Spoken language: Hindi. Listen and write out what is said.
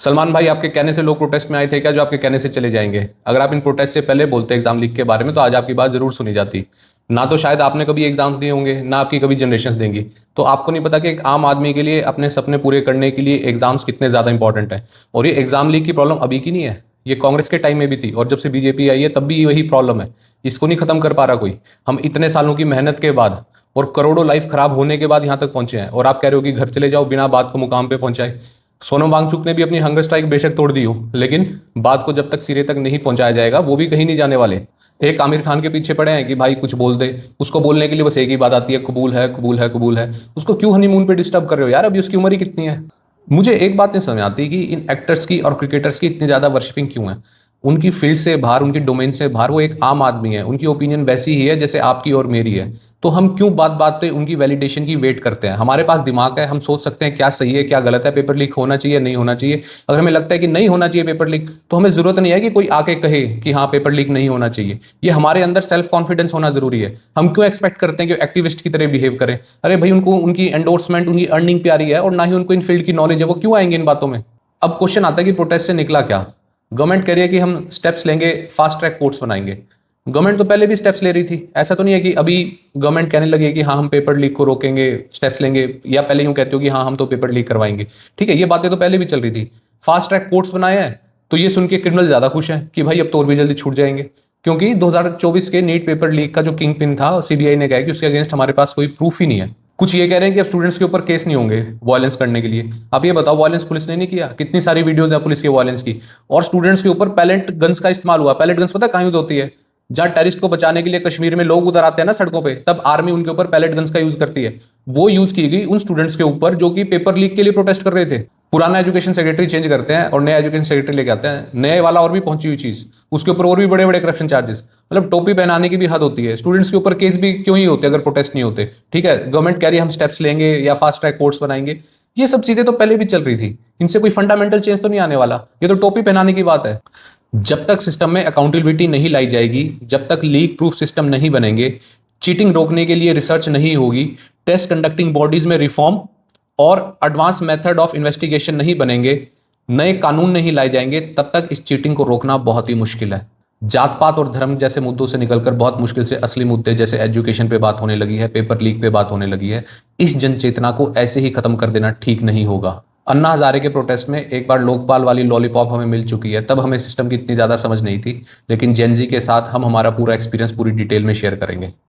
सलमान भाई, आपके कहने से लोग प्रोटेस्ट में आए थे क्या, जो आपके कहने से चले जाएंगे? अगर आप इन प्रोटेस्ट से पहले बोलते एग्जाम लीक के बारे में तो आज आपकी बात जरूर सुनी जाती। ना तो शायद आपने कभी एग्जाम्स दिए होंगे, ना आपकी कभी जनरेशन देंगी। तो आपको नहीं पता कि एक आम आदमी के लिए अपने सपने पूरे करने के लिए एग्जाम्स कितने ज्यादा इंपॉर्टेंट है। और ये एग्जाम लीक की प्रॉब्लम अभी की नहीं है, ये कांग्रेस के टाइम में भी थी, और जब से बीजेपी आई है तब भी वही प्रॉब्लम है। इसको नहीं खत्म कर पा रहा कोई। हम इतने सालों की मेहनत के बाद और करोड़ों लाइफ खराब होने के बाद यहां तक पहुंचे हैं, और आप कह रहे हो कि घर चले जाओ बिना बात को मुकाम पे पहुंचाए। सोनम वांगचुक ने भी अपनी हंगर स्ट्राइक बेशक तोड़ दी हो, लेकिन बात को जब तक सिरे तक नहीं पहुंचाया जाएगा वो भी कहीं नहीं जाने वाले। एक आमिर खान के पीछे पड़े हैं कि भाई कुछ बोल दे, उसको बोलने के लिए बस एक ही बात आती है, कबूल है कबूल है कबूल है। उसको क्यों हनीमून पे डिस्टर्ब कर रहे हो यार, अभी उसकी उम्र ही कितनी है। मुझे एक बात नहीं समझ आती कि इन एक्टर्स की और क्रिकेटर्स की इतनी ज्यादा वर्शिपिंग क्यों है। उनकी फील्ड से बाहर, उनकी डोमेन से बाहर, वो एक आम आदमी है, उनकी ओपिनियन वैसी ही है जैसे आपकी और मेरी है। तो हम क्यों बात बात पे उनकी वैलिडेशन की वेट करते हैं? हमारे पास दिमाग है, हम सोच सकते हैं क्या सही है क्या गलत है, पेपर लीक होना चाहिए नहीं होना चाहिए। अगर हमें लगता है कि नहीं होना चाहिए पेपर लीक, तो हमें जरूरत नहीं है कि कोई आके कहे कि हाँ पेपर लीक नहीं होना चाहिए। ये हमारे अंदर सेल्फ कॉन्फिडेंस होना जरूरी है। हम क्यों एक्सपेक्ट करते हैं कि एक्टिविस्ट की तरह बिहेव करें? अरे भाई, उनको उनकी एंडोर्समेंट, उनकी अर्निंग प्यारी है, और ना ही उनको इन फील्ड की नॉलेज है, वो क्यों आएंगे इन बातों में? अब क्वेश्चन आता है कि प्रोटेस्ट से निकला क्या। गवर्नमेंट कह रही है कि हम स्टेप्स लेंगे, फास्ट ट्रैक कोर्ट्स बनाएंगे। गवर्नमेंट तो पहले भी स्टेप्स ले रही थी, ऐसा तो नहीं है कि अभी गवर्नमेंट कहने लगी है कि हाँ हम पेपर लीक को रोकेंगे, स्टेप्स लेंगे, या पहले यूं कहते हो कि हाँ हम तो पेपर लीक करवाएंगे। ठीक है, ये बातें तो पहले भी चल रही थी। फास्ट ट्रैक कोर्ट्स बनाए हैं तो ये सुन के क्रिमिनल ज्यादा खुश हैं कि भाई अब तो और भी जल्दी छूट जाएंगे, क्योंकि 2024 के नीट पेपर लीक का जो किंग पिन था, सीबीआई ने कहा कि उसके अगेंस्ट हमारे पास कोई प्रूफ ही नहीं है। कुछ ये कह रहे हैं कि अब स्टूडेंट्स के ऊपर केस नहीं होंगे वायलेंस करने के लिए। आप ये बताओ, वायलेंस पुलिस ने नहीं किया? कितनी सारी वीडियोस है पुलिस के वायलेंस की। और स्टूडेंट्स के ऊपर पैलेट गन्स का इस्तेमाल हुआ। पैलेट गन्स पता है कहाँ यूज होती है? जहां टेररिस्ट को बचाने के लिए कश्मीर में लोग उधर आते हैं ना सड़कों पे, तब आर्मी उनके ऊपर पैलेट गन्स का यूज करती है। वो यूज की गई उन स्टूडेंट्स के ऊपर जो कि पेपर लीक के लिए प्रोटेस्ट कर रहे थे। पुराना एजुकेशन सेक्रेटरी चेंज करते हैं और नया एजुकेशन सेक्रेटरी लेके आते हैं, नए वाला और भी पहुंची हुई चीज, उसके ऊपर और भी बड़े बड़े करप्शन चार्जेस। मतलब टोपी पहनाने की भी हद होती है। स्टूडेंट्स के ऊपर केस भी क्यों ही होते अगर प्रोटेस्ट नहीं होते? ठीक है, गवर्नमेंट कह रही है हम स्टेप्स लेंगे या फास्ट ट्रैक कोर्ट्स बनाएंगे। ये सब चीजें तो पहले भी चल रही थी, इनसे कोई फंडामेंटल चेंज तो नहीं आने वाला। ये तो टोपी पहनाने की बात है। जब तक सिस्टम में अकाउंटेबिलिटी नहीं लाई जाएगी, जब तक लीक प्रूफ सिस्टम नहीं बनेंगे, चीटिंग रोकने के लिए रिसर्च नहीं होगी, टेस्ट कंडक्टिंग बॉडीज में रिफॉर्म और एडवांस मेथड ऑफ इन्वेस्टिगेशन नहीं बनेंगे, नए कानून नहीं लाए जाएंगे, तब तक इस चीटिंग को रोकना बहुत ही मुश्किल है। जात पात और धर्म जैसे मुद्दों से निकलकर बहुत मुश्किल से असली मुद्दे जैसे एजुकेशन पे बात होने लगी है, पेपर लीक पे बात होने लगी है। इस जन चेतना को ऐसे ही खत्म कर देना ठीक नहीं होगा। अन्ना हजारे के प्रोटेस्ट में एक बार लोकपाल वाली लॉलीपॉप हमें मिल चुकी है, तब हमें सिस्टम की इतनी ज्यादा समझ नहीं थी। लेकिन जेनजी के साथ हम हमारा पूरा एक्सपीरियंस पूरी डिटेल में शेयर करेंगे।